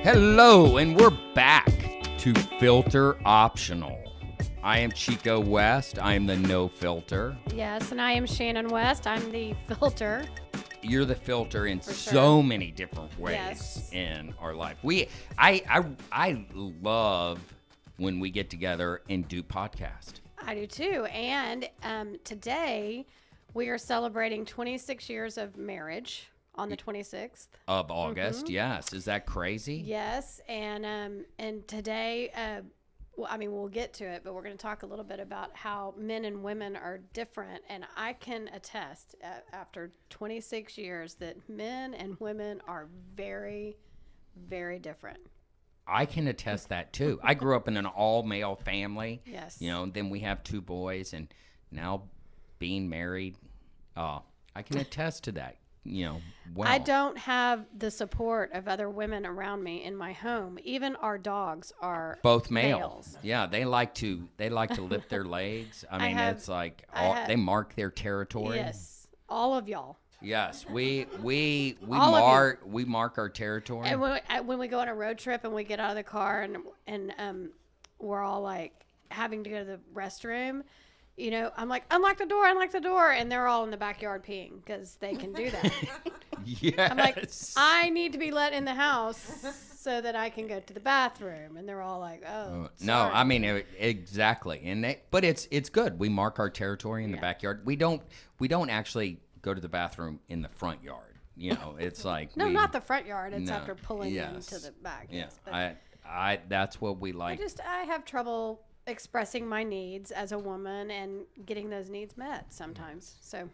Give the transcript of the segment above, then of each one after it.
Hello, and we're back to Filter Optional. I am Chico West. I am the no filter. Yes, and I am Shannon West. I'm the filter. You're the filter in For so sure. many different ways Yes. in our life. I love when we get together and do podcast. I do too. And today we are celebrating 26 years of marriage on the 26th. Of August, yes. Is that crazy? Yes, and today, we'll get to it, but we're going to talk a little bit about how men and women are different. And I can attest after 26 years that men and women are very, very different. I can attest that too. I grew up in an all-male family. Yes. Then we have 2 boys, and now being married, I can attest to that. Well. I don't have the support of other women around me in my home. Even our dogs are Both male. males. Yeah, they like to lift their legs. I mean, it's like they mark their territory. Yes, all of y'all. Yes, we All of mark our territory. And when we go on a road trip and we get out of the car and we're all like having to go to the restroom, I'm like, unlock the door, and they're all in the backyard peeing because they can do that. Yes. I'm like, I need to be let in the house so that I can go to the bathroom, and they're all like, oh. No, sorry. I mean exactly, but it's good. We mark our territory in the backyard. We don't actually go to the bathroom in the front yard. It's like No, not the front yard. It's No, after pulling yes. into the back. Yeah, Yes, but I that's what we like. I have trouble expressing my needs as a woman and getting those needs met sometimes. So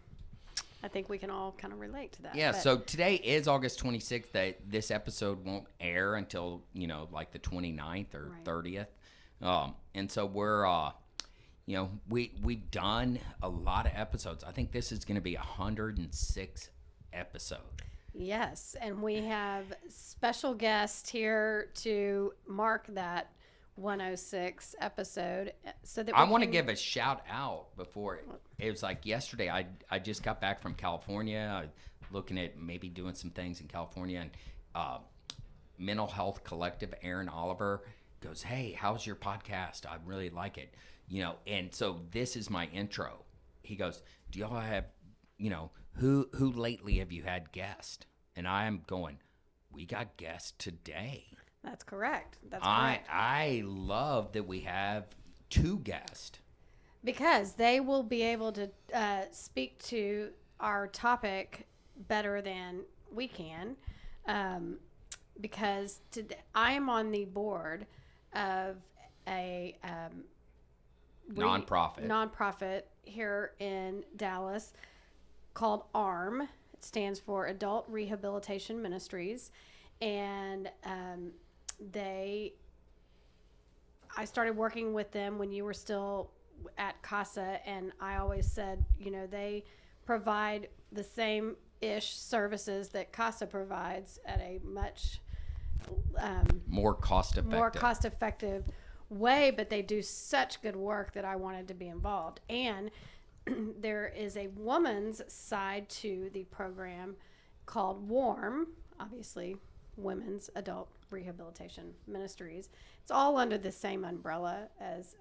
I think we can all kind of relate to that. Yeah, But so today is August 26th. This episode won't air until, like the 29th or Right. 30th. And so we're, we've done a lot of episodes. I think this is going to be 106 episode. yes, and we have special guests here to mark that 106 episode so that I want to give a shout out before it was like yesterday. I just got back from California, looking at maybe doing some things in California, and Mental Health Collective, Aaron Oliver goes, "Hey, how's your podcast? I really like it." And so this is my intro. He goes, "Do y'all have, who lately have you had guests?" And I am going, "We got guests today." That's correct. That's correct. I love that we have 2 guests. Because they will be able to speak to our topic better than we can. Because I am on the board of a nonprofit here in Dallas called ARM. It stands for Adult Rehabilitation Ministries. And I started working with them when you were still at CASA, and I always said, they provide the same-ish services that CASA provides at a much More cost-effective way, but they do such good work that I wanted to be involved. And there is a woman's side to the program called WARM, obviously Women's Adult Rehabilitation Ministries. It's all under the same umbrella as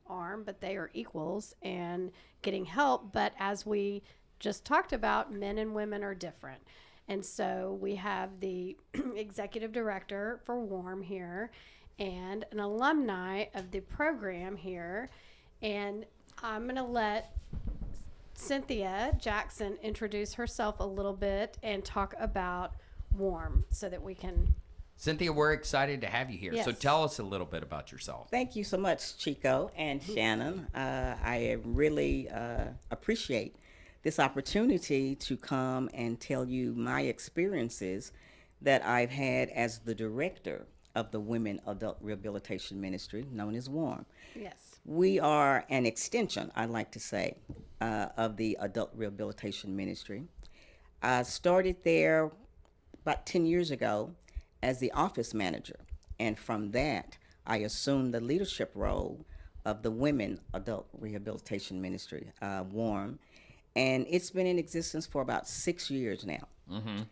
ARM, but they are equals and getting help. But as we just talked about, men and women are different. And so we have the executive director for WARM here and an alumni of the program here. And I'm going to let Cynthia Jackson introduce herself a little bit and talk about WARM so that we can. Cynthia, we're excited to have you here. Yes. So tell us a little bit about yourself. Thank you so much, Chico and Shannon. I really appreciate this opportunity to come and tell you my experiences that I've had as the director of the Women Adult Rehabilitation Ministry, known as WARM. Yes. We are an extension, I like to say, of the Adult Rehabilitation Ministry. I started there about 10 years ago as the office manager. And from that, I assumed the leadership role of the Women Adult Rehabilitation Ministry, WARM. And it's been in existence for about 6 years now. Mm-hmm.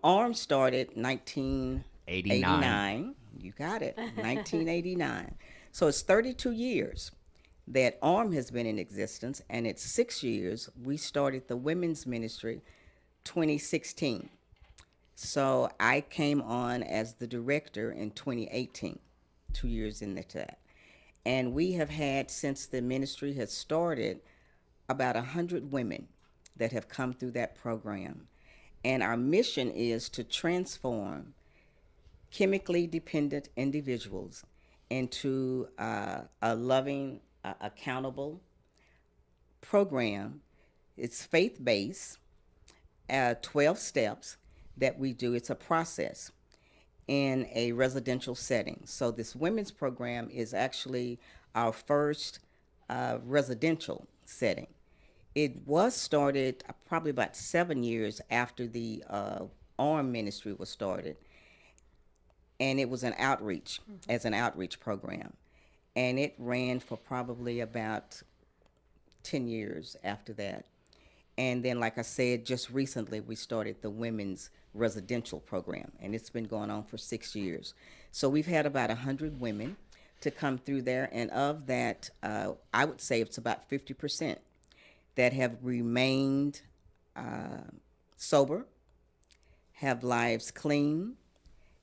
ARM started 1980. 89. 89. You got it. 1989. So it's 32 years that ARM has been in existence, and it's 6 years. We started the women's ministry 2016. So I came on as the director in 2018, 2 years into that. And we have had, since the ministry has started, about 100 women that have come through that program. And our mission is to transform chemically dependent individuals into a loving, accountable program. It's faith-based, 12 steps that we do. It's a process in a residential setting. So this women's program is actually our first residential setting. It was started probably about 7 years after the ARM ministry was started, and it was an outreach, as an outreach program. And it ran for probably about 10 years after that. And then, like I said, just recently we started the women's residential program, and it's been going on for 6 years. So we've had about 100 women to come through there, and of that, I would say it's about 50% that have remained sober, have lives clean.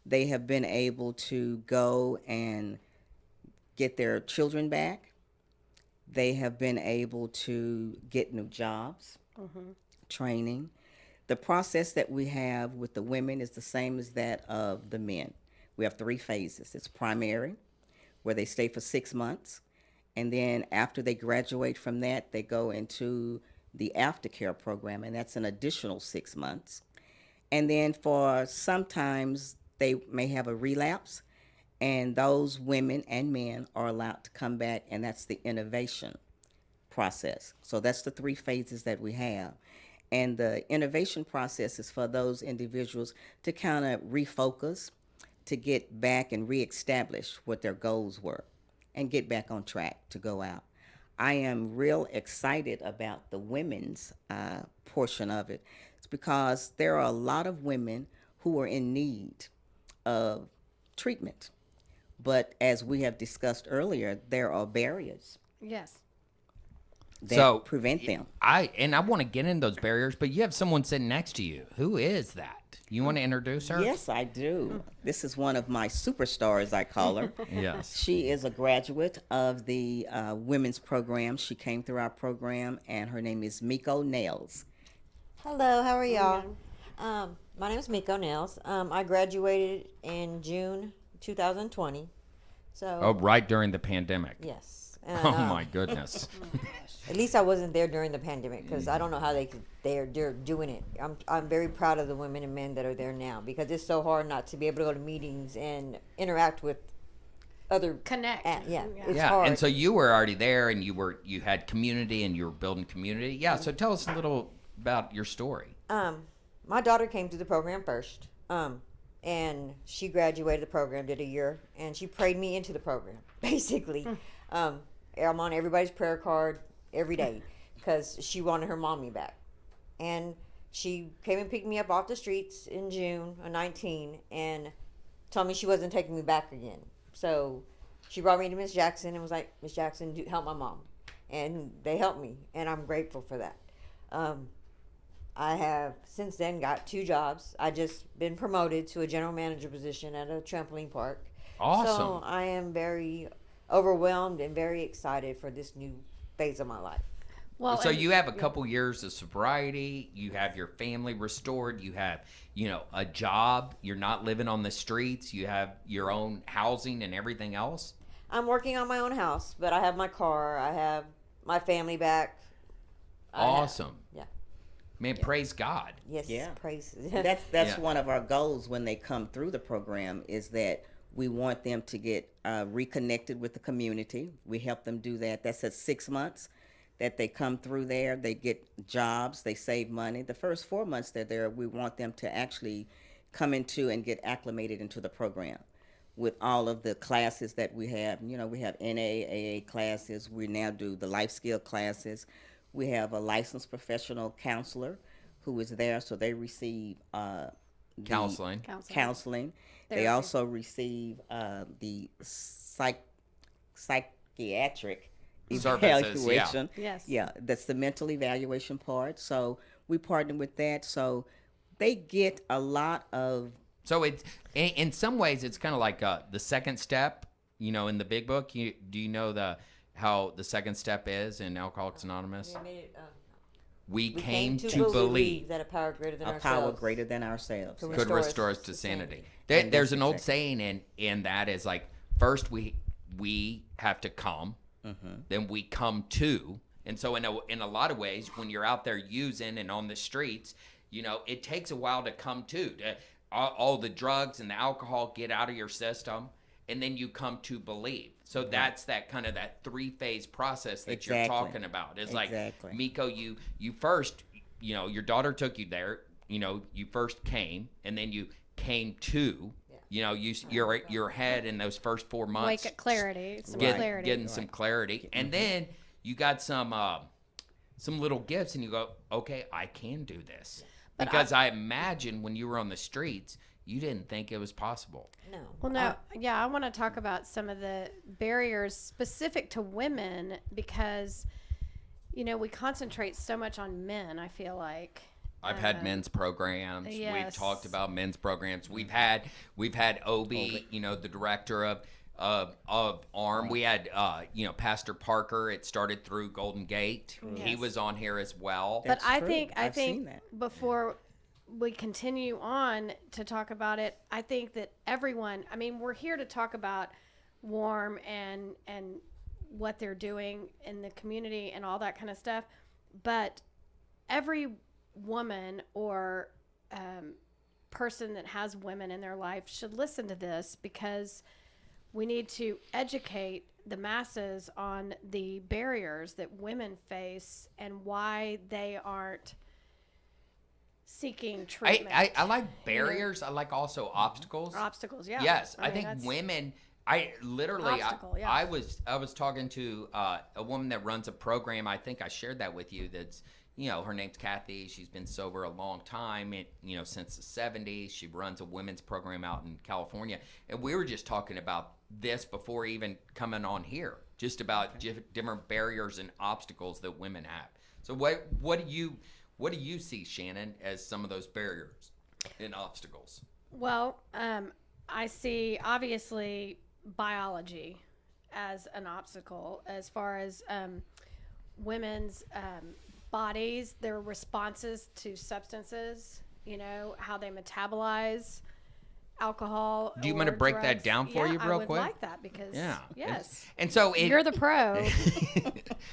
They have been able to go and get their children back. They have been able to get new jobs, training. The process that we have with the women is the same as that of the men. We have 3 phases. It's primary, where they stay for 6 months. And then after they graduate from that, they go into the aftercare program, and that's an additional 6 months. And then for sometimes they may have a relapse, and those women and men are allowed to come back, and that's the innovation process. So that's the 3 phases that we have. And the innovation process is for those individuals to kind of refocus, to get back and reestablish what their goals were, and get back on track to go out. I am real excited about the women's portion of it. It's because there are a lot of women who are in need of treatment. But as we have discussed earlier, there are barriers Yes. that prevent them. I want to get in those barriers, but you have someone sitting next to you. Who is that? You want to introduce her? Yes, I do. This is one of my superstars, I call her. Yes. She is a graduate of the women's program. She came through our program, and her name is Miko Nails. Hello, how are y'all? My name is Miko Nails. I graduated in June 2020. So Oh, right during the pandemic. yes. Oh my goodness. At least I wasn't there during the pandemic because I don't know how they're doing it. I'm very proud of the women and men that are there now because it's so hard not to be able to go to meetings and interact with other Connect. it's Yeah, hard. and so you were already there, and you had community, and you were building community. Yeah, so tell us a little about your story. My daughter came through the program first, and she graduated the program, did a year, and she prayed me into the program, basically. I'm on everybody's prayer card every day because she wanted her mommy back. And she came and picked me up off the streets in June of 19 and told me she wasn't taking me back again. So she brought me to Miss Jackson and was like, Miss Jackson, help my mom. And they helped me, and I'm grateful for that. I have since then got 2 jobs. I just been promoted to a general manager position at a trampoline park. Awesome. So I am very overwhelmed and very excited for this new phase of my life. Well, So and- you have a couple years of sobriety. You have your family restored. You have, a job. You're not living on the streets. You have your own housing and everything else. I'm working on my own house, but I have my car. I have my family back. Awesome. Yeah. Man, praise God. Yes. Yeah. Praise. That's Yeah. one of our goals when they come through the program is that we want them to get reconnected with the community. We help them do that. That's at 6 months that they come through there. They get jobs. They save money. The first 4 months they're there, we want them to actually come into and get acclimated into the program with all of the classes that we have. We have NAAA classes. We now do the life skill classes. We have a licensed professional counselor who is there, so they receive Counseling. counseling. They Therapy. also receive the psychiatric Services, yeah. evaluation. Yes. Yeah, that's the mental evaluation part. So we partner with that. So they get a lot of So it's in some ways it's kind of like the second step. You know, in the big book, do you know how the second step is in Alcoholics Anonymous? We came to believe that a power greater than a ourselves power greater than ourselves. Could could restore restore us us to to sanity. And There's that's an old exactly- saying in that is like, first we have to come, then we come to. And so in a lot of ways, when you're out there using and on the streets, you know, it takes a while to come to. All the drugs and the alcohol get out of your system, and then you come to believe. So that's that kind of that 3-phase process that you're Exactly. talking about. It's Exactly. like, Miko, you first, you know, your daughter took you there. You know, you first came, and then you came to. You know, your head in those first 4 months. Wake up clarity. Some Right. clarity. Getting some clarity, and then you got some little gifts, and you go, okay, I can do this. But Because I imagine when you were on the streets, you didn't think it was possible. No. Well, no, I want to talk about some of the barriers specific to women because, you know, we concentrate so much on men, I feel like. I've had men's programs. We've yes. talked about men's programs. We've had Obi, you know, the director of ARM. We had you know, Pastor Parker. It started through Golden Gate. He Yes. was on here as well. But That's I true. think I've seen that. before we continue on to talk about it, I think that everyone, I mean, we're here to talk about Warm and what they're doing in the community and all that kind of stuff, but every woman or person that has women in their life should listen to this because we need to educate the masses on the barriers that women face and why they aren't seeking treatment. I like barriers. I like also obstacles. Obstacles, yeah. Yes, I mean, think that's- women. I literally, Obstacle, yeah. I was talking to a woman that runs a program. I think I shared that with you. That's, you know, her name's Kathy. She's been sober a long time, and you know, since the '70s. She runs a women's program out in California, and we were just talking about this before even coming on here, just about different barriers and obstacles that women have. So what do you see, Shannon, as some of those barriers and obstacles? Well, I see obviously biology as an obstacle as far as women's bodies, their responses to substances, you know, how they metabolize alcohol. Do you or want to break that drugs. down for Yeah, you real I would quick? like that because Yeah. yes, And so you're the pro.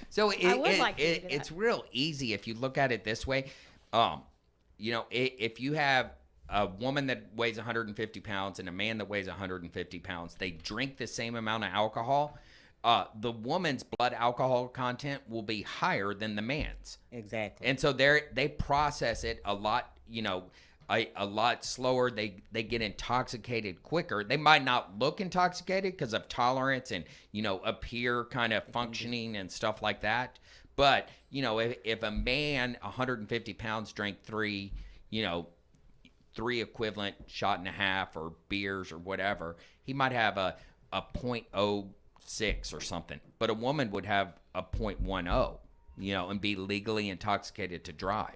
So I would like you to do it's that. real easy if you look at it this way. You know, if you have a woman that weighs 150 pounds and a man that weighs 150 pounds, they drink the same amount of alcohol. The woman's blood alcohol content will be higher than the man's. Exactly. And so they process it a lot, you know, a lot slower. They get intoxicated quicker. They might not look intoxicated because of tolerance and, you know, appear kind of functioning and stuff like that. But, you know, if a man 150 pounds drank three equivalent shot and a half or beers or whatever, he might have a 0.06 or something. But a woman would have a 0.10, you know, and be legally intoxicated to drive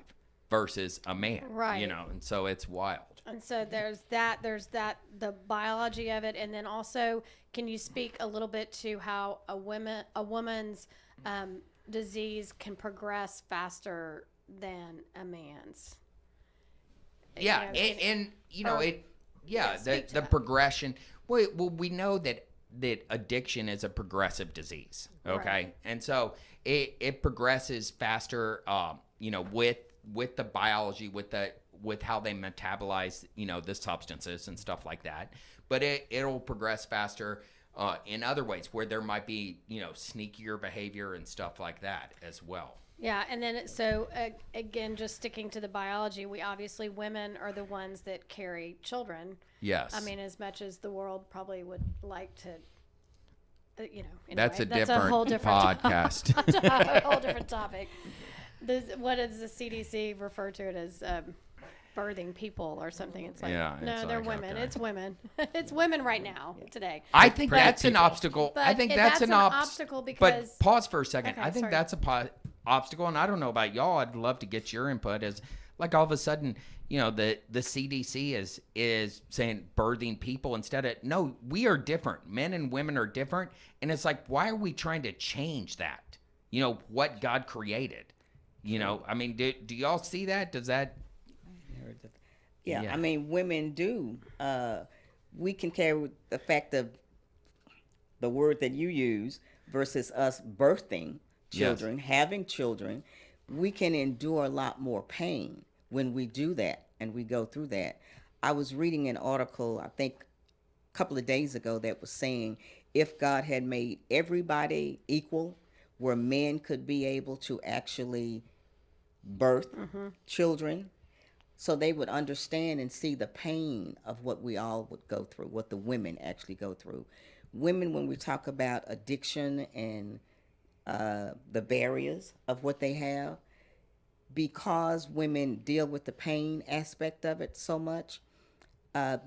versus a man. Right. You know, and so it's wild. And so there's that, the biology of it. And then also, can you speak a little bit to how a woman's disease can progress faster than a man's? Yeah, You know, and you know or- it. Yeah, speak to the that. progression. Well, we know that addiction is a progressive disease. Okay, Right. and so it progresses faster. You know, with the biology, with how they metabolize, you know, the substances and stuff like that. But it'll progress faster in other ways where there might be, you know, sneakier behavior and stuff like that as well. Yeah, and then again, just sticking to the biology, women are the ones that carry children. Yes. I mean, as much as the world probably would like to, you know. Anyway, that's a different whole different podcast. a whole different topic. What does the CDC refer to it as? birthing people or something. It's like, Yeah, no, it's they're like, women. okay. It's women. It's women right now, today. I think Pregnant that's an people. obstacle. I But think it- that's an obstacle because. But pause for a second. Okay, I think sorry. that's a obstacle, and I don't know about y'all. I'd love to get your input. As like all of a sudden, the CDC is saying birthing people instead of no. We are different. Men and women are different, and it's like, why are we trying to change that? What God created. I mean, do y'all see that? Does that? Yeah, Yeah. I mean, women do. We can carry the fact of the word that you use versus us birthing children, having children. We can endure a lot more pain when we do that and we go through that. I was reading an article, I think a couple of days ago, that was saying if God had made everybody equal, where men could be able to actually birth children, so they would understand and see the pain of what we all would go through, what the women actually go through. Women, when we talk about addiction and the barriers of what they have, because women deal with the pain aspect of it so much,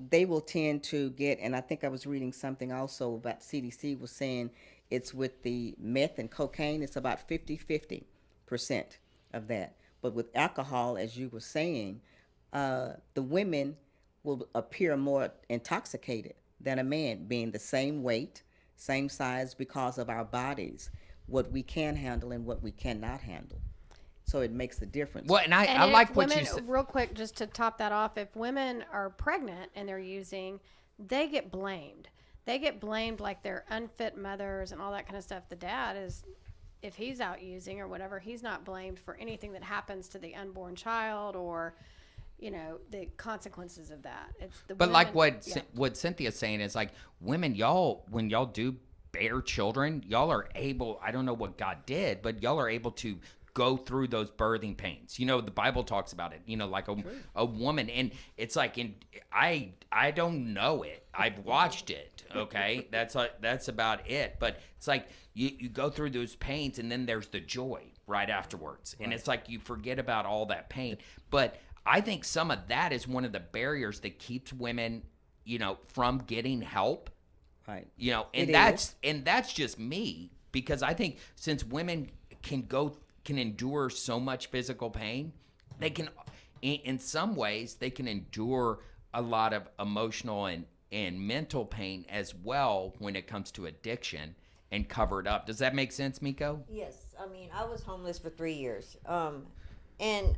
they will tend to get, and I think I was reading something also about CDC was saying it's with the meth and cocaine, it's about 50% of that. But with alcohol, as you were saying, the women will appear more intoxicated than a man, being the same weight, same size, because of our bodies, what we can handle and what we cannot handle. So it makes a difference. Well, and I And if like what women, you said. real quick, just to top that off, if women are pregnant and they're using, they get blamed. They get blamed like they're unfit mothers and all that kind of stuff. The dad is, if he's out using or whatever, he's not blamed for anything that happens to the unborn child or, the consequences of that. It's the But women, like what yeah. what Cynthia's saying is like women, y'all when y'all do bear children, y'all are able. I don't know what God did, but y'all are able to go through those birthing pains. The Bible talks about it. Like a woman, and it's like I don't know it. I've watched it. Okay, that's about it. But it's like you go through those pains, and then there's the joy right afterwards, and it's like you forget about all that pain. But I think some of that is one of the barriers that keeps women, from getting help. Right. And that's just me, because I think since women can endure so much physical pain, they can, in some ways, they can endure a lot of emotional and mental pain as well when it comes to addiction and cover it up. Does that make sense, Miko? Yes, I mean, I was homeless for 3 years, and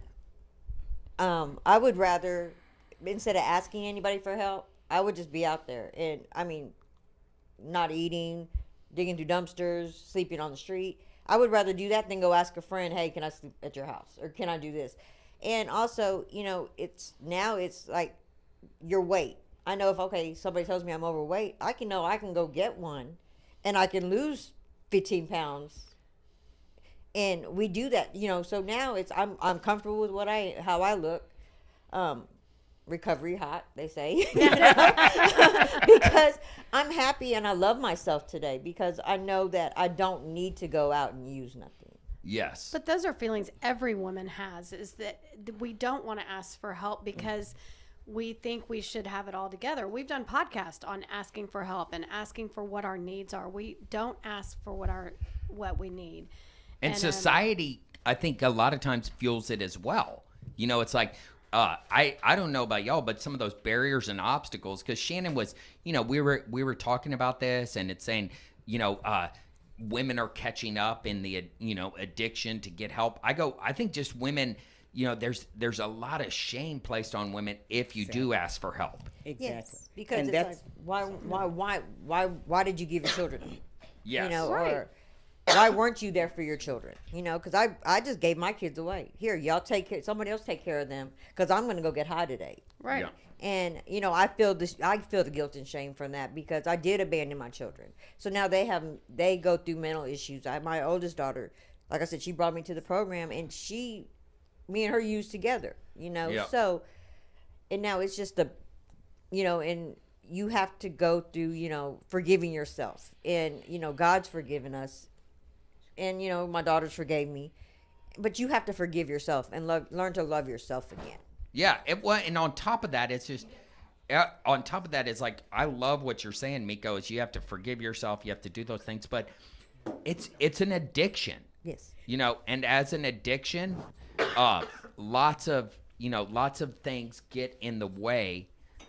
I would rather, instead of asking anybody for help, I would just be out there, and I mean, not eating, digging through dumpsters, sleeping on the street. I would rather do that than go ask a friend, hey, can I sleep at your house, or can I do this? And also, it's like your weight. I know if somebody tells me I'm overweight, I can go get one, and I can lose 15 pounds. And we do that, so now I'm comfortable with how I look. Recovery hot, they say. Because I'm happy and I love myself today, because I know that I don't need to go out and use nothing. Yes. But those are feelings every woman has, is that we don't want to ask for help because we think we should have it all together. We've done podcasts on asking for help and asking for what our needs are. We don't ask for what we need. And society, I think a lot of times fuels it as well. It's like, I don't know about y'all, but some of those barriers and obstacles, because Shannon was, we were talking about this, and it's saying, women are catching up in the, addiction to get help. I think just women, there's a lot of shame placed on women if you do ask for help. Exactly. Yes, because And it's that's like, why did you give your children up? Yes. Right. Or why weren't you there for your children? Because I just gave my kids away. Here, y'all somebody else take care of them, because I'm going to go get high today. Right. Yeah. And I feel the guilt and shame from that, because I did abandon my children. So now they go through mental issues. My oldest daughter, like I said, she brought me to the program, and me and her used together. Yeah. So, and now it's just and you have to go through forgiving yourself, and God's forgiven us, and my daughters forgave me, but you have to forgive yourself and learn to love yourself again. Yeah, and on top of that, it's just on top of that, it's like I love what you're saying, Miko. Is you have to forgive yourself, you have to do those things, but it's an addiction. Yes. And as an addiction, lots of things get in the way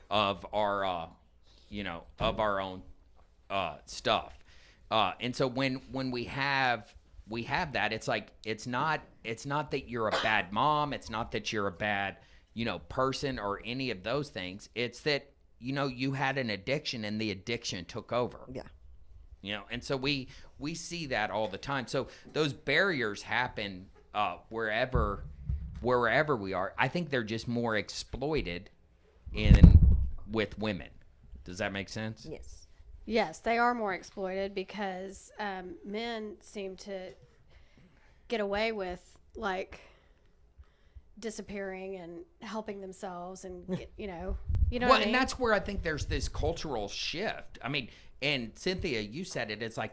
of our of our own stuff. And so when we have that, it's like it's not that you're a bad mom, it's not that you're a bad person or any of those things. It's that you had an addiction and the addiction took over. Yeah. And so we see that all the time. So those barriers happen wherever we are. I think they're just more exploited with women. Does that make sense? Yes. Yes, they are more exploited because men seem to get away with like disappearing and helping themselves and Well, what I mean? and that's where I think there's this cultural shift. I mean, and Cynthia, you said it. It's like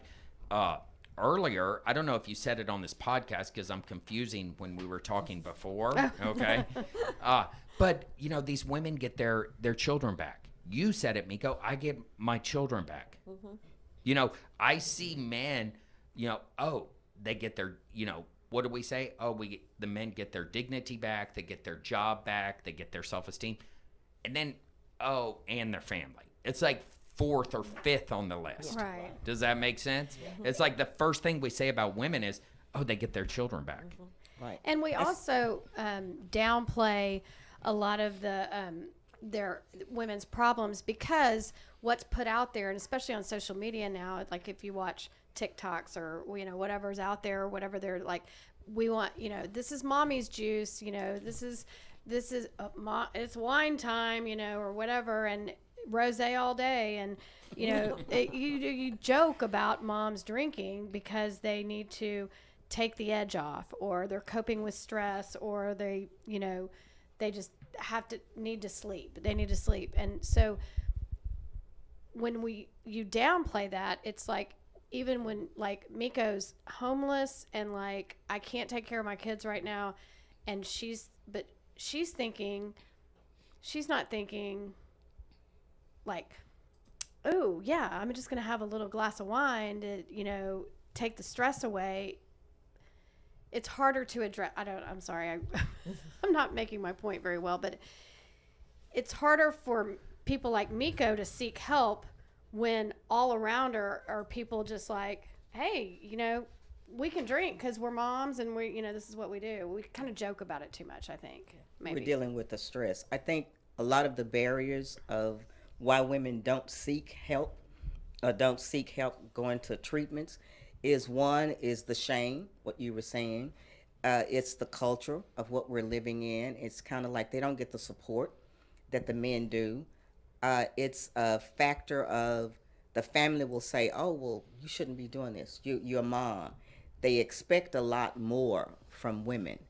earlier. I don't know if you said it on this podcast because I'm confusing when we were talking before. Okay, but these women get their children back. You said it, Miko. I get my children back. Mm-hmm. I see men. They get their. What do we say? The men get their dignity back. They get their job back. They get their self-esteem, and then and their family. It's like fourth or fifth on the list. Right. Does that make sense? Mm-hmm. It's like the first thing we say about women is, they get their children back. Mm-hmm. Right. And we also downplay a lot of their women's problems because what's put out there, and especially on social media now, like if you watch TikToks or whatever's out there, whatever they're like, we want this is mommy's juice, this is it's wine time, or whatever, and rosé all day, and you joke about moms drinking because they need to take the edge off, or they're coping with stress, or they just need to sleep. They need to sleep. And so when you downplay that, it's like, even when like Miko's homeless and like, I can't take care of my kids right now. And she's not thinking like, oh yeah, I'm just going to have a little glass of wine to, take the stress away. It's harder to address. I'm sorry. I'm not making my point very well, but it's harder for people like Miko to seek help when all around her are people just like, hey, we can drink because we're moms and we, this is what we do. We kind of joke about it too much, I think. Maybe. We're dealing with the stress. I think a lot of the barriers of why women don't seek help going to treatments is the shame, what you were saying. It's the culture of what we're living in. It's kind of like they don't get the support that the men do. It's a factor of the family will say, oh, well, you shouldn't be doing this. You're a mom. They expect a lot more from women.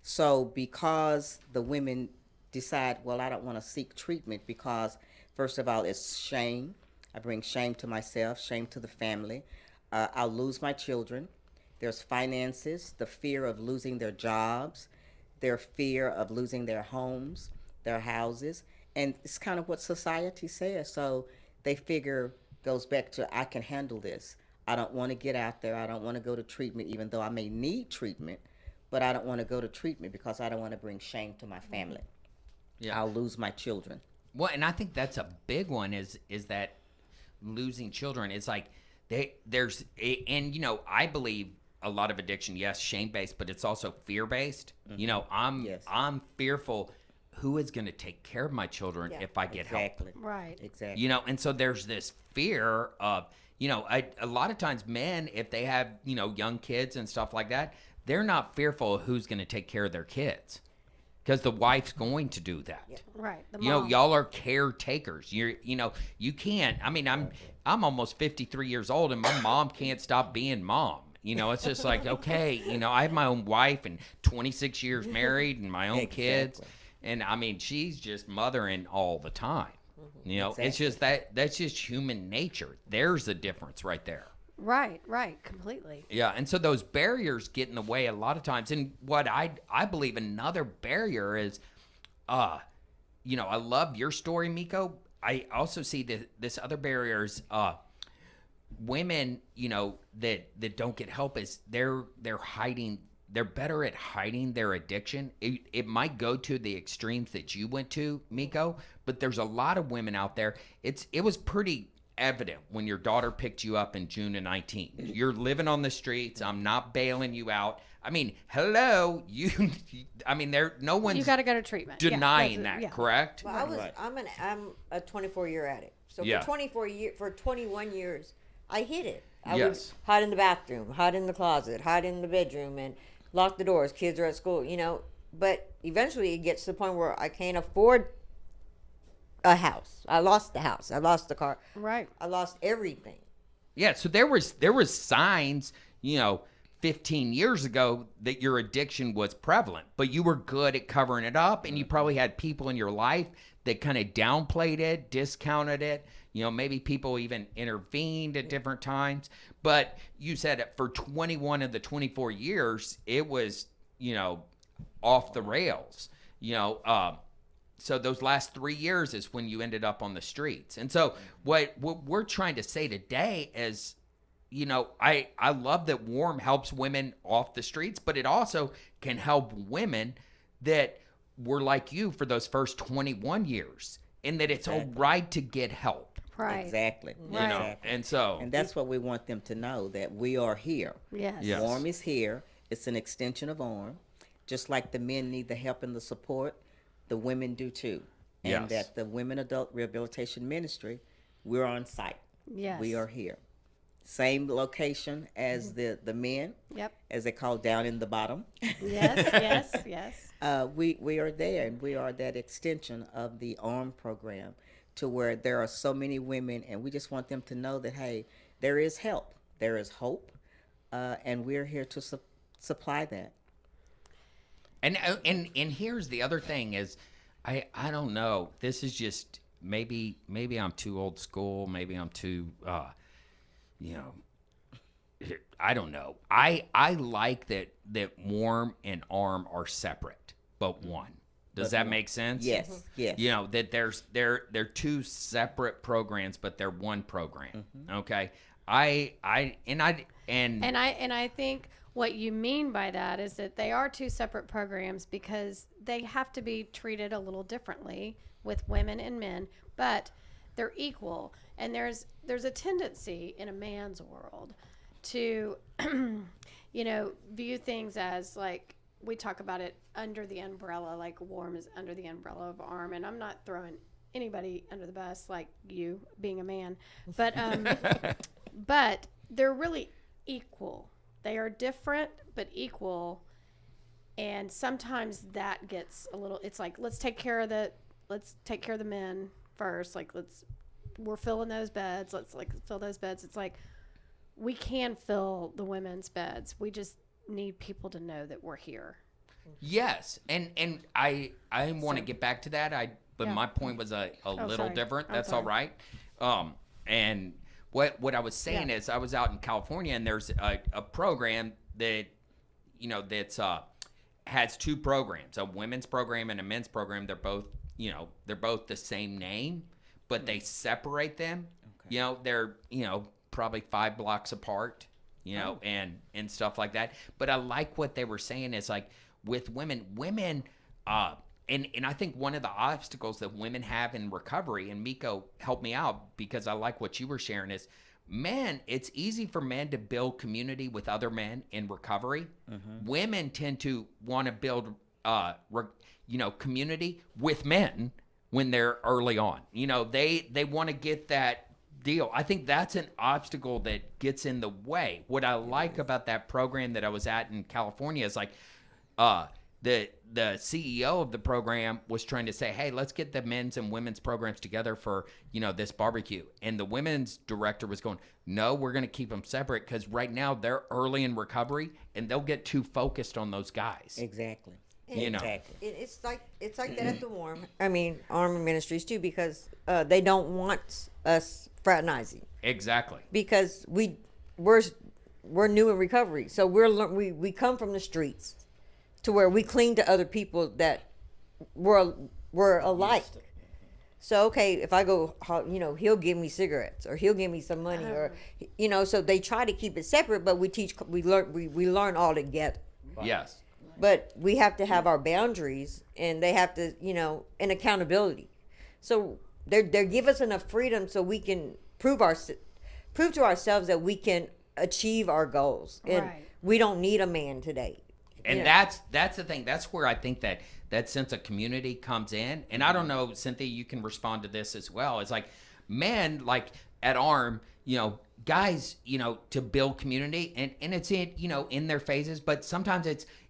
So because the women decide, well, I don't want to seek treatment because, first of all, it's shame. I bring shame to myself, shame to the family. I'll lose my children. There's finances, the fear of losing their jobs, their fear of losing their homes, their houses. And it's kind of what society says. So they figure, goes back to, I can handle this. I don't want to get out there. I don't want to go to treatment, even though I may need treatment, but I don't want to go to treatment because I don't want to bring shame to my family. Yeah. I'll lose my children. Well, and I think that's a big one is that losing children. It's like I believe a lot of addiction, yes, shame-based, but it's also fear-based. Mm-hmm. I'm fearful. Who is going to take care of my children if I get help? Right. Exactly. And so there's this fear of, a lot of times men, if they have, young kids and stuff like that, they're not fearful of who's going to take care of their kids because the wife's going to do that. Yeah. Right. The mom. Y'all are caretakers. You can't, I'm almost 53 years old and my mom can't stop being mom. It's just like, okay, I have my own wife and 26 years married and my own kids. And she's just mothering all the time. Exactly. It's just that's just human nature. There's a difference right there. Right, completely. Yeah, and so those barriers get in the way a lot of times. And what I believe another barrier is you know, I love your story, Miko. I also see this other barriers. Women, you know, that don't get help is they're hiding. They're better at hiding their addiction. It might go to the extremes that you went to, Miko, but there's a lot of women out there. It was pretty evident when your daughter picked you up in June of 19. You're living on the streets. I'm not bailing you out. I mean, hello, I mean, no one's You got to go to treatment. Yeah, denying that's- that, yeah. correct? Well, Right. I'm a 24-year addict. So Yeah. for 21 years, I hid it. I Yes. would hide in the bathroom, hide in the closet, hide in the bedroom, and lock the doors. Kids are at school, you know. But eventually, it gets to the point where I can't afford a house. I lost the house. I lost the car. Right. I lost everything. Yeah, so there was signs, you know, 15 years ago that your addiction was prevalent, but you were good at covering it up, and you probably had people in your life that kind of downplayed it, discounted it. You know, maybe people even intervened at different times. But you said that for 21 of the 24 years, it was, you know, off the rails. You know, so those last 3 years is when you ended up on the streets. And so what we're trying to say today is, you know, I love that Warm helps women off the streets, but it also can help women that were like you for those first 21 years, and that it's all right to get help. Right. Exactly. You know, Exactly. and so And that's what we want them to know, that we are here. Yes. Yes. Warm is here. It's an extension of Arm. Just like the men need the help and the support, the women do too. And Yes. that the Women Adult Rehabilitation Ministry, we're on site. Yes. We are here. Same location as the men, Yep. as they call down in the bottom. Yes. Yes. Yes. We are there, and we are that extension of the ARM program, to where there are so many women, and we just want them to know that, hey, there is help, there is hope, and we're here to supply that. and here's the other thing is, I don't know. This is just maybe I'm too old school. Maybe I'm too you know, I don't know. I like that Warm and Arm are separate, but one. Does that make sense? Yes, yes. You know, that they're two separate programs, but they're one program. Okay. And I think what you mean by that is that they are two separate programs because they have to be treated a little differently with women and men, but they're equal. And there's a tendency in a man's world to, you know, view things as like, we talk about it under the umbrella, like Warm is under the umbrella of Arm, and I'm not throwing anybody under the bus like you being a man, but but they're really equal. They are different but equal, and sometimes that gets a little. It's like let's take care of the men first. Like we're filling those beds. Let's like fill those beds. It's like we can fill the women's beds. We just need people to know that we're here. yes, and I want to get back to that. But Yeah. my point was a little sorry. different. I'm That's sorry. all right. And what I was saying is I was out in California, and there's a program that, you know, that's has two programs, a women's program and a men's program. They're both, you know, they're both the same name, but they separate them. You know, they're, you know, probably 5 blocks apart, you know, and stuff like that. But I like what they were saying is like with women, and I think one of the obstacles that women have in recovery, and Miko helped me out because I like what you were sharing, is men, it's easy for men to build community with other men in recovery. Women tend to want to build, you know, community with men when they're early on. You know, they want to get that deal. I think that's an obstacle that gets in the way. What I like about that program that I was at in California is like, the CEO of the program was trying to say, hey, let's get the men's and women's programs together for, you know, this barbecue. And the women's director was going, no, we're going to keep them separate because right now they're early in recovery and they'll get too focused on those guys. Exactly. You know. Exactly. It's like that at the Arm Ministries too, because they don't want us fraternizing, Exactly. because we're new in recovery, so we come from the streets to where we cling to other people that we're alike. So okay, if I go, he'll give me cigarettes or he'll give me some money, or so they try to keep it separate, but we learn all together. Yes. But we have to have our boundaries, and they have to, and accountability. So they give us enough freedom so we can prove to ourselves that we can achieve our goals, and Right. we don't need a man today. And Yeah. that's the thing. That's where I think that sense of community comes in. And I don't know, Cynthia, you can respond to this as well. It's like men, like at ARM, guys, to build community, and it's in their phases, but sometimes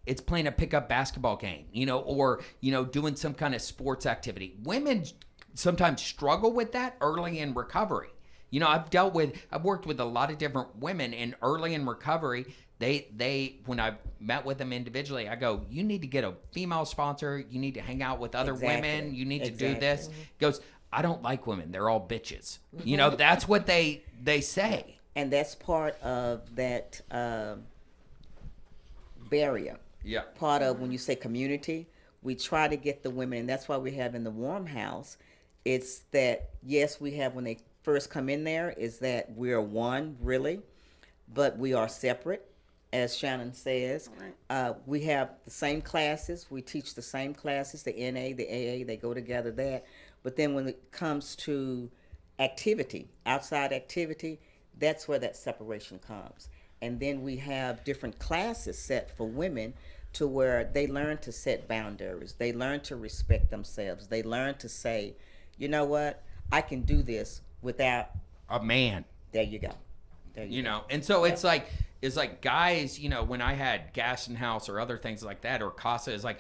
it's playing a pickup basketball game, or doing some kind of sports activity. Women sometimes struggle with that early in recovery. I've worked with a lot of different women, and early in recovery, they when I met with them individually, I go, you need to get a female sponsor, you need to hang out with other Exactly. women, you need to do Exactly. this. He goes, I don't like women, they're all bitches. That's what they say. And that's part of that barrier. Yeah. Part of when you say community, we try to get the women, and that's why we have in the Warm House. It's that, yes, we have when they first come in there, is that we're one, really, but we are separate, as Shannon says. We have the same classes. We teach the same classes, the NA, the AA, they go together that. But then when it comes to activity, outside activity, that's where that separation comes. And then we have different classes set for women to where they learn to set boundaries. They learn to respect themselves. They learn to say, you know what, I can do this without, A man. there you go. There you go. And so it's like guys, when I had Gaston House or other things like that, or Casa, is like,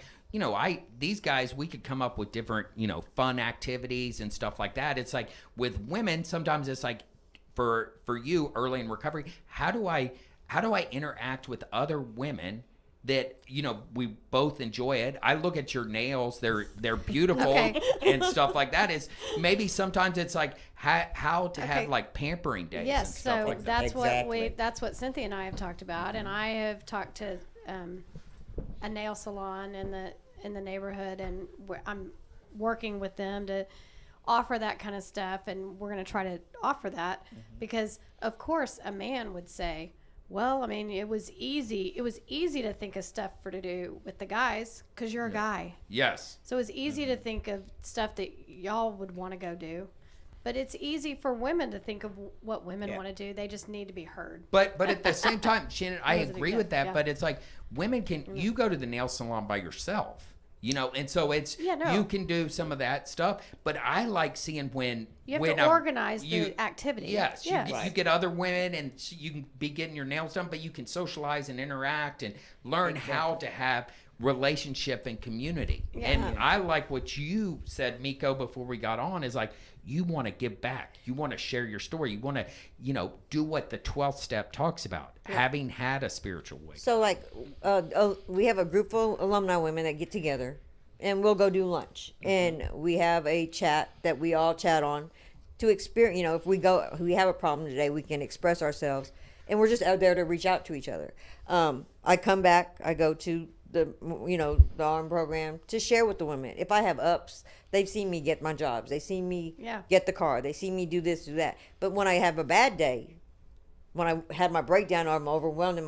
these guys, we could come up with different, fun activities and stuff like that. It's like with women, sometimes it's like, for you early in recovery, how do I interact with other women that we both enjoy it? I look at your nails; they're beautiful Okay. and stuff like that. Is maybe sometimes it's like how to have Okay. like pampering days. and Yes, stuff so like that. that's Exactly. that's what Cynthia and I have talked about, and I have talked to a nail salon in the neighborhood, and I'm working with them to offer that kind of stuff, and we're going to try to offer that because, of course, a man would say, well, I mean, it was easy to think of stuff to do with the guys because you're a guy. Yes. So it's easy to think of stuff that y'all would want to go do. But it's easy for women to think of what women Yeah. want to do. They just need to be heard. But at the same time, Shannon, I That was a agree good- with that. yeah. But it's like women can you go to the nail salon by yourself, and so it's Yeah, no. you can do some of that stuff. But I like seeing when You have when to organize the you- activity. Yes, Yes. you get other women, and you can be getting your nails done, but you can socialize and interact and learn how to have relationship and community. Yeah. And I like what you said, Miko, before we got on, is like you want to give back. You want to share your story. You want to, do what the 12th step talks about, having had a spiritual awakening. So like, we have a group of alumni women that get together, and we'll go do lunch, and we have a chat that we all chat on to experience. If we have a problem today, we can express ourselves, and we're just out there to reach out to each other. I come back, I go to the ARM program to share with the women. If I have ups, they've seen me get my jobs. They see me Yeah. get the car. They see me do this, do that. But when I have a bad day, when I had my breakdown or I'm overwhelmed and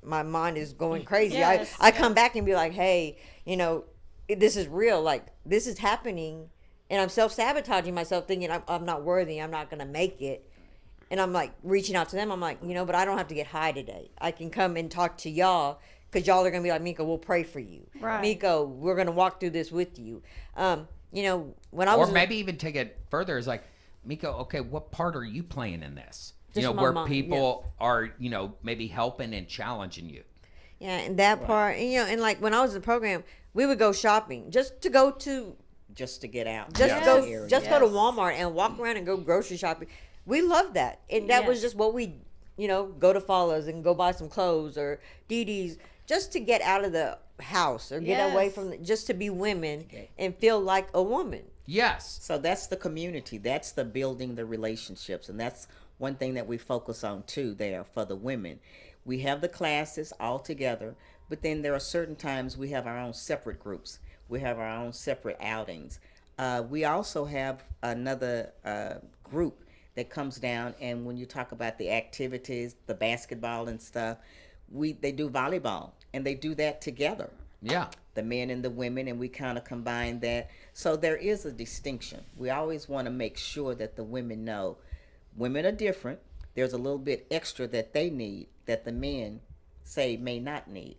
my mind is going crazy, Yes, I come back and be like, hey, this is real. Like, this is happening. And I'm self-sabotaging myself thinking I'm not worthy. I'm not going to make it. And I'm like reaching out to them. I'm like, but I don't have to get high today. I can come and talk to y'all because y'all are going to be like, Miko, we'll pray for you. Right. Miko, we're going to walk through this with you. When I was Or maybe even take it further is like, Miko, okay, what part are you playing in this? Just my Where mom, people are, maybe helping and challenging you. yeah, and that part, and like when I was in the program, we would go shopping just to go to Just to get out. just Yes. go Area. just go to Yes. Walmart and walk around and go grocery shopping. We loved that, and that was Yes. just what we go to Fala's and go buy some clothes or Dee Dee's just to get out of the house or get away Yes. from just to be women and feel like a woman. Yes. So that's the community. That's the building the relationships. And that's one thing that we focus on too there for the women. We have the classes all together, But then there are certain times we have our own separate groups. We have our own separate outings. We also have another group that comes down, and when you talk about the activities, the basketball and stuff, they do volleyball, and they do that together. Yeah. The men and the women, and we kind of combine that. So there is a distinction. We always want to make sure that the women know women are different. There's a little bit extra that they need that the men say may not need.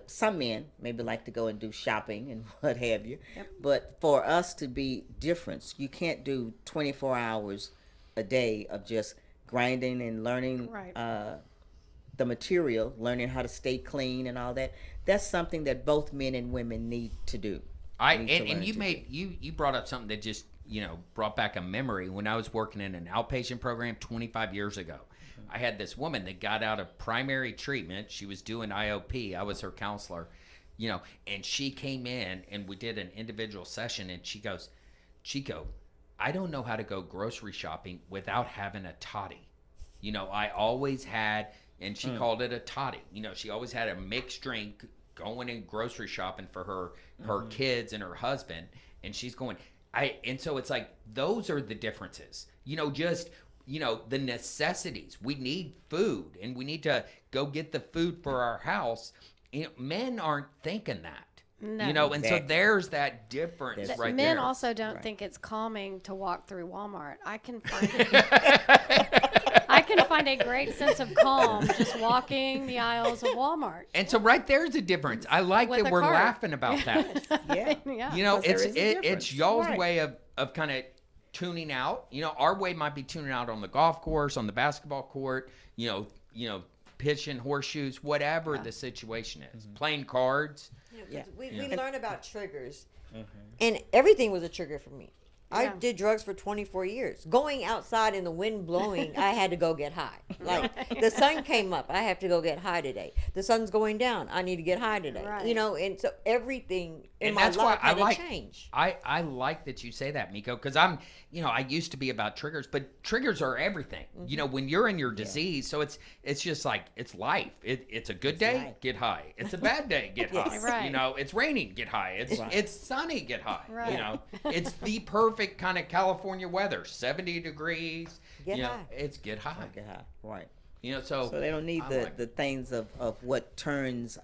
Some men maybe like to go and do shopping and what have you. Yep. But for us to be different, you can't do 24 hours a day of just grinding and learning the material, learning how to stay clean and all that. That's something that both men and women need to do. You brought up something that just, brought back a memory. When I was working in an outpatient program 25 years ago, I had this woman that got out of primary treatment. She was doing IOP. I was her counselor, and she came in and we did an individual session, and she goes, Chico, I don't know how to go grocery shopping without having a toddy. I always had, and she called it a toddy. She always had a mixed drink going in grocery shopping for her kids and her husband. And she's going, and so it's like, those are the differences, the necessities. We need food, and we need to go get the food for our house. Men aren't thinking that. No. And so there's that difference right Men there. also don't think it's calming to walk through Walmart. I can find a great sense of calm just walking the aisles of Walmart. And so right there's a difference. I like With that a we're cart. laughing about that. Yeah. Yeah. It's y'all's Right. way of kind of tuning out. Our way might be tuning out on the golf course, on the basketball court, pitching horseshoes, whatever the situation is. Playing cards. Yeah. We learned about triggers, and everything was a trigger for me. I Yeah. did drugs for 24 years. Going outside in the wind blowing, I had to go get high. Like, the sun came up, I have to go get high today. The sun's going down, I need to get high today. Right. And so everything in And my that's why life I had to like change. I like that you say that, Miko, because I used to be about triggers, but triggers are everything. When you're in your disease, so it's just like, it's life. It's a good day, life. get high. It's a bad day, get high. Right. It's raining, get high. It's sunny, get high. Right. It's the perfect kind of California weather, 70 degrees. Get high. It's get high. Okay, right. So So they don't need I the, like the things of what turns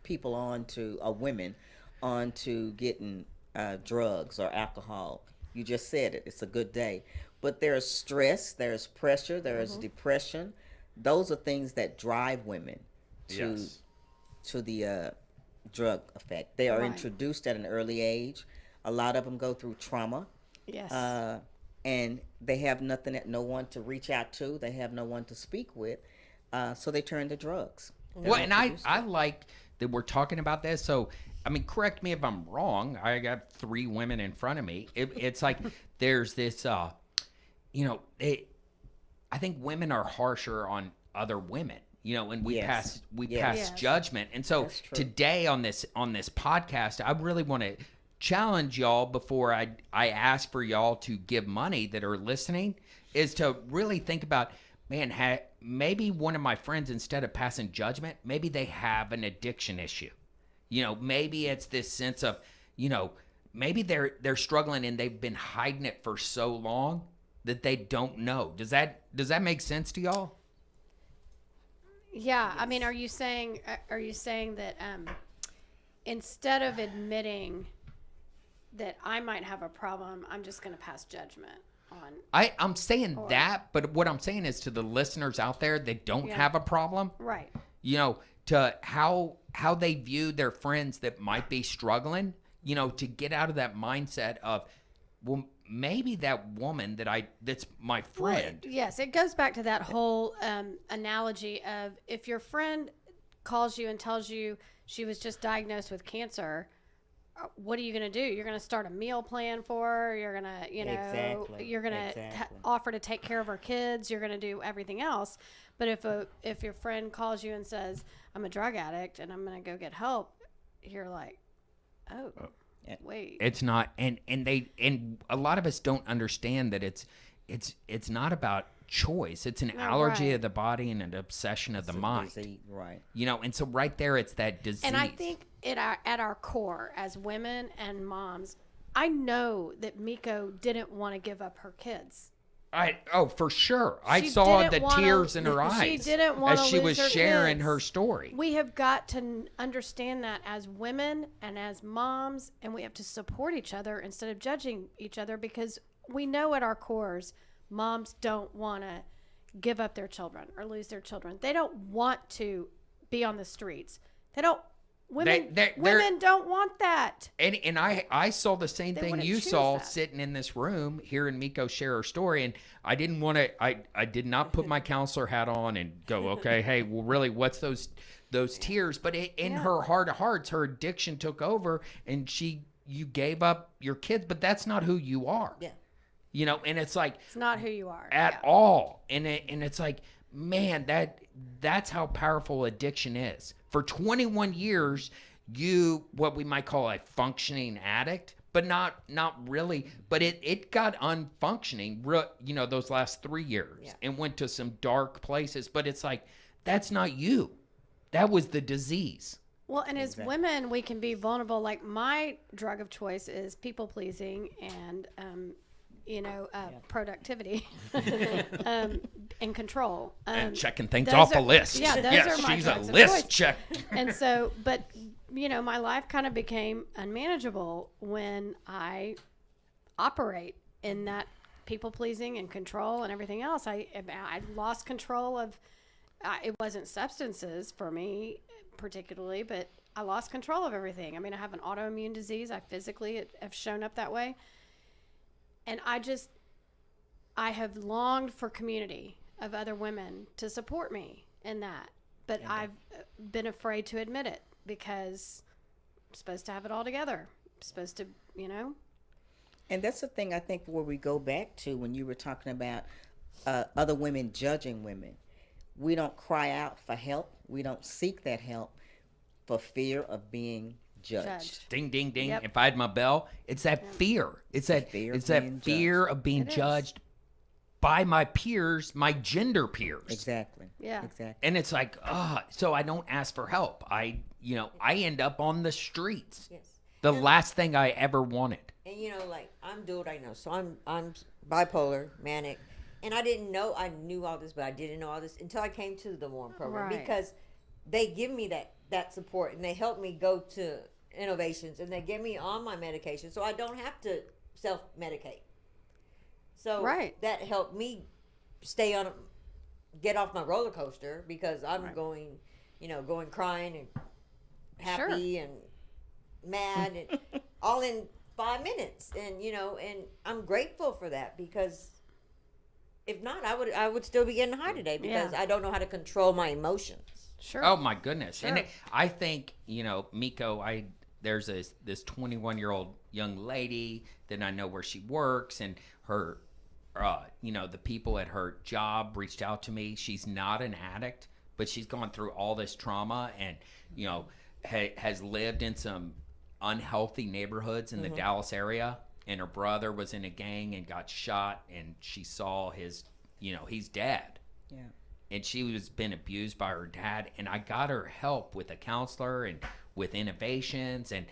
people on to, women, on to getting drugs or alcohol. You just said it. It's a good day. But there's stress, there's pressure, there's depression. Those are things that drive women to Yes. to the drug effect. They are Right. introduced at an early age. A lot of them go through trauma. Yes. And they have no one to reach out to. They have no one to speak with, so they turn to drugs. Well, and I like that we're talking about this. So, correct me if I'm wrong. I got 3 women in front of me. It's like there's this, I think women are harsher on other women. And we Yes. pass Yes. judgment. And so That's true. today on this podcast, I really want to challenge y'all before I ask for y'all to give money that are listening, is to really think about, man, maybe one of my friends, instead of passing judgment, maybe they have an addiction issue. Maybe it's this sense of, maybe they're struggling and they've been hiding it for so long that they don't know. Does that make sense to y'all? Yeah, are you saying that instead of admitting that I might have a problem, I'm just going to pass judgment on? I'm saying that, but what I'm saying is to the listeners out there that don't have a problem, Right. To how they view their friends that might be struggling, to get out of that mindset of, well, maybe that woman that's my friend. Well, yes, it goes back to that whole analogy of, if your friend calls you and tells you she was just diagnosed with cancer, what are you going to do? You're going to start a meal plan for her. You're going to, Exactly, you're going to exactly. offer to take care of her kids. You're going to do everything else. But if your friend calls you and says, I'm a drug addict and I'm going to go get help, you're like, oh, wait. It's not, and a lot of us don't understand that it's not about choice. It's an Oh, allergy right. of the body and an obsession of the It's a mind. disease, right. You know, and so right there, it's that disease. And I think at our core, as women and moms, I know that Miko didn't want to give up her kids. For sure. I She saw didn't the wanna- tears in her she eyes didn't wanna as she was lose her sharing kids. her story. We have got to understand that as women and as moms, and we have to support each other instead of judging each other, because we know at our cores, moms don't want to give up their children or lose their children. They don't want to be on the streets. They don't. Women, they're- women don't want that. And I saw the same They thing wouldn't you choose saw that. sitting in this room hearing Miko share her story, and I didn't want to. I did not put my counselor hat on and go, okay, hey, well, really, what's those tears? But in Yeah. her heart of hearts, her addiction took over, and you gave up your kids, but that's not who you are. Yeah. You know, and it's like It's not who you are. at all, and it's like, man, that's how powerful addiction is. For 21 years, what we might call a functioning addict, but not really, but it got unfunctioning, those last 3 years, Yeah. and went to some dark places. But it's like, that's not you. That was the disease. Well, and as women, we can be vulnerable. Like my drug of choice is people pleasing and, productivity and control. And checking things those off a are- list. Yeah, those yes, are my she's a drugs of list choice. check. And so, but my life kind of became unmanageable when I operate in that people pleasing and control and everything else. I lost control of. It wasn't substances for me particularly, but I lost control of everything. I mean, I have an autoimmune disease. I physically have shown up that way, and I have longed for community of other women to support me in that, but I've been afraid to admit it because I'm supposed to have it all together. I'm supposed to, And that's the thing I think where we go back to when you were talking about other women judging women. We don't cry out for help. We don't seek that help for fear of being judged. Ding, ding, ding. Yep. If I had my bell, it's that fear. It's that fear of it's that being fear of being It is. judged by my peers, my gender peers. Exactly. Yeah. Exactly. And it's like, so I don't ask for help. I end up on the streets. Yes. The last thing I ever wanted. And like I'm doing what I know. So I'm bipolar, manic, and I didn't know I knew all this, but I didn't know all this until I came to the Warm program Right. because they give me that support and they help me go to innovations and they get me on my medication, so I don't have to self medicate. So Right. that helped me get off my roller coaster because I'm going crying and happy and mad and all in 5 minutes, and and I'm grateful for that because if not, I would still be getting high today because Yeah. I don't know how to control my emotions. Sure. Oh my goodness. Sure. And I think, Miko, there's this 21-year-old young lady that I know where she works, and her the people at her job reached out to me. She's not an addict, but she's gone through all this trauma and has lived in some unhealthy neighborhoods in the Dallas area, and her brother was in a gang and got shot, and she saw his he's dead. Yeah. And she was been abused by her dad, and I got her help with a counselor and with innovations, and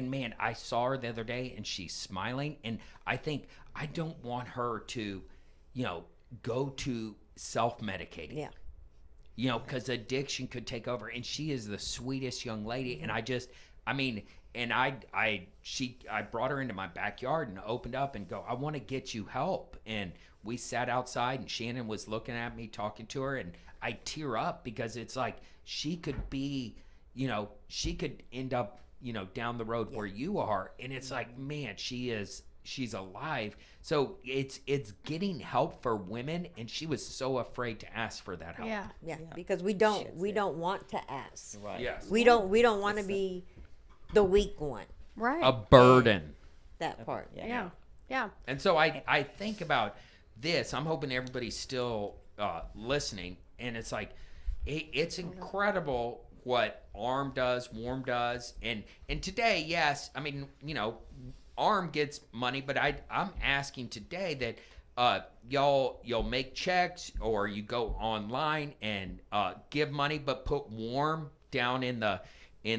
man, I saw her the other day and she's smiling, and I think I don't want her to go to self-medicating. Yeah. Because addiction could take over, and she is the sweetest young lady, and I brought her into my backyard and opened up and go, I want to get you help. And we sat outside, and Shannon was looking at me, talking to her, and I tear up because it's like she could be, she could end up, down the road where you are. And it's like, man, she's alive. So it's getting help for women, and she was so afraid to ask for that help. Yeah. Yeah, because we don't want to ask. Right. Yes. We don't want to be the weak one. Right. A burden. That part. yeah. Yeah. And so I think about this. I'm hoping everybody's still listening. And it's like, it's incredible what ARM does, WARM does. And today, yes, I mean, ARM gets money, but I'm asking today that you'll make checks or you go online and give money, but put warm down in the you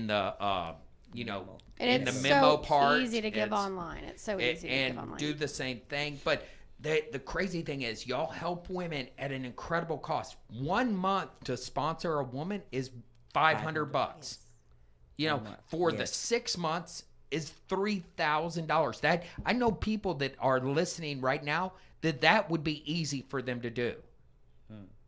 know, And in it's the memo so part. easy to give It's- online. It's so easy to give and online. do the same thing. But the crazy thing is, y'all help women at an incredible cost. 1 month to sponsor a woman is $500. You know, for the Yes. 6 months is $3,000. That I know people that are listening right now that would be easy for them to do.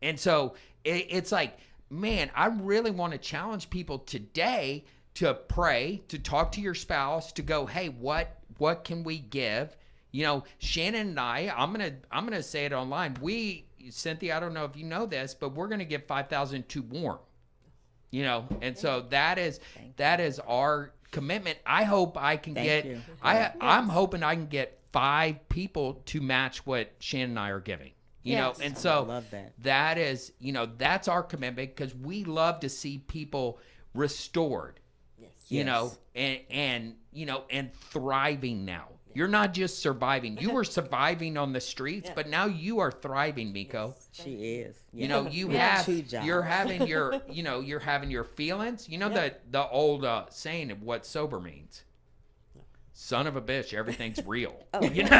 And so it's like, man, I really want to challenge people today to pray, to talk to your spouse, to go, hey, what can we give? You know, Shannon and I'm gonna say it online. Cynthia, I don't know if you know this, but we're gonna give $5,000 to Warm. You know, and so that is our commitment. I hope I can Thank you. I'm hoping I can get 5 people to match what Shannon and I are giving. You know, Yes. and so love that. that is, you know, that's our commitment because we love to see people restored. You know, and you know, and thriving now. You're not just surviving. You were surviving on the streets, but now you are thriving, Miko. She is. You know, you Yeah. have 2 jobs. you're having your you're having your feelings. You know the old saying of what sober means. Son of a bitch, everything's real. You know?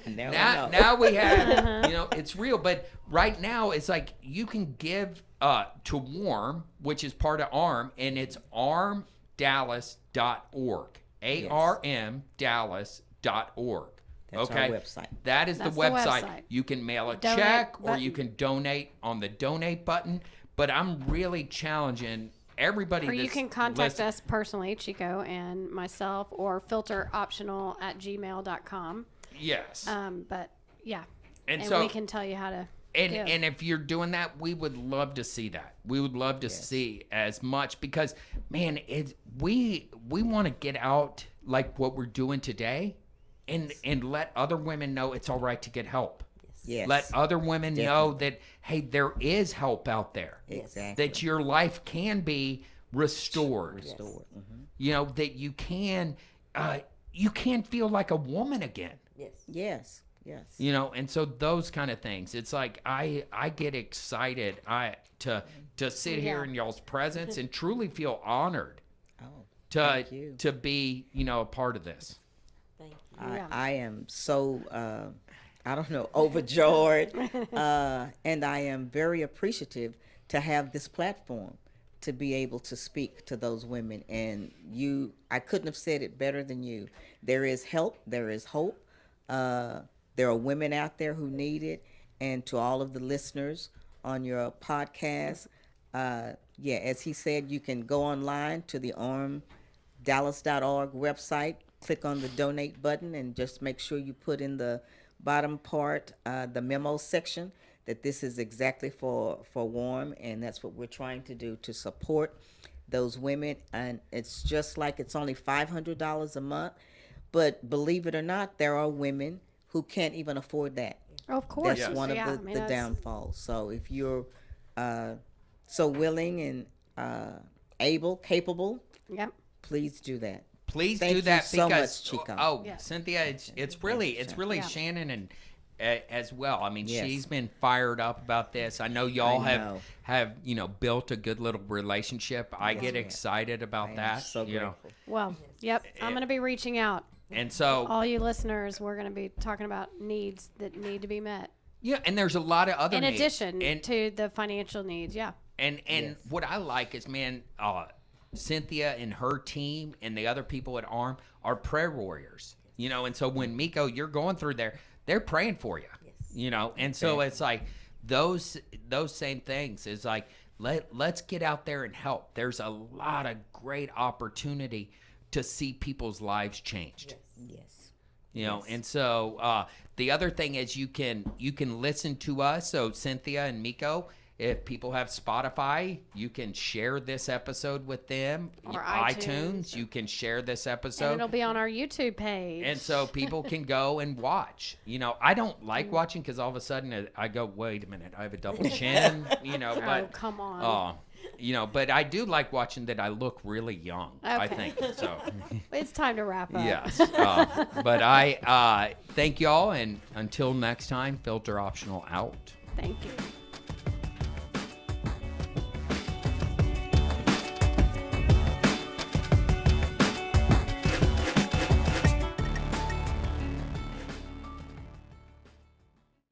Now we have, you know, it's real. But right now, it's like you can give to Warm, which is part of ARM, and it's armdallas.org. ARM Dallas.org. That's our website. That is That's the the website. website. You can mail a Donate check or button. you can donate on the donate button. But I'm really challenging everybody. Or you that's can contact listening- us personally, Chico and myself, or filteroptional@gmail.com. Yes. But yeah, And and so- we can tell you how to. And give. and if you're doing that, we would love to see that. We would love to see as much because, man, we want to get out like what we're doing today, and let other women know it's all right to get help. Yes. Let other women know that, hey, there is help out there. Exactly. That your life can be restored. Restored. Mhm. You know that you can feel like a woman again. Yes. Yes. You know, and so those kind of things. It's like I get excited to sit here in y'all's presence and truly feel honored Oh, thank to you. to be, you know, a part of this. Yeah. I am so I don't know, overjoyed, and I am very appreciative to have this platform to be able to speak to those women. And I couldn't have said it better than you. There is help. There is hope. There are women out there who need it. And to all of the listeners on your podcast, as he said, you can go online to the armdallas.org website, click on the donate button, and just make sure you put in the bottom part, the memo section, that this is exactly for Warm, and that's what we're trying to do, to support those women. And it's just like it's only $500 a month, but believe it or not, there are women who can't even afford that. Of course. That's one of Yeah, the, I mean, the that's- downfalls. So if you're so willing and able, capable, Yep. please do that. Please Thank do you that so because much, Chico. Yeah. Cynthia, it's really Yeah. Shannon and as well. I mean, Yes. she's been fired up about this. I know y'all I know. have you know built a good little relationship. I get ma'am. excited about I am that. so you know, grateful. Well, yep. I'm going to be reaching out. and so All you listeners, we're going to be talking about needs that need to be met. yeah, and there's a lot of other In needs. addition and to the financial needs. Yeah. And what I like is, man, Cynthia and her team and the other people at ARM are prayer warriors, you know. And so when Miko, you're going through there, they're praying for you, you know. And so it's like those same things is like let's get out there and help. There's a lot of great opportunity to see people's lives changed. Yes. You know, and so the other thing is you can listen to us. So Cynthia and Miko, if people have Spotify, you can share this episode with them. Or iTunes, iTunes. you can share this And episode. it'll be on our YouTube page. And so people can go and watch. You know, I don't like watching because all of a sudden I go, wait a minute, I have a double chin. You know, but oh, come on. you know, but I do like watching that I look really young. I Okay. think so. It's time to wrap up. Yes. But I thank y'all, and until next time, filter optional out. Thank you.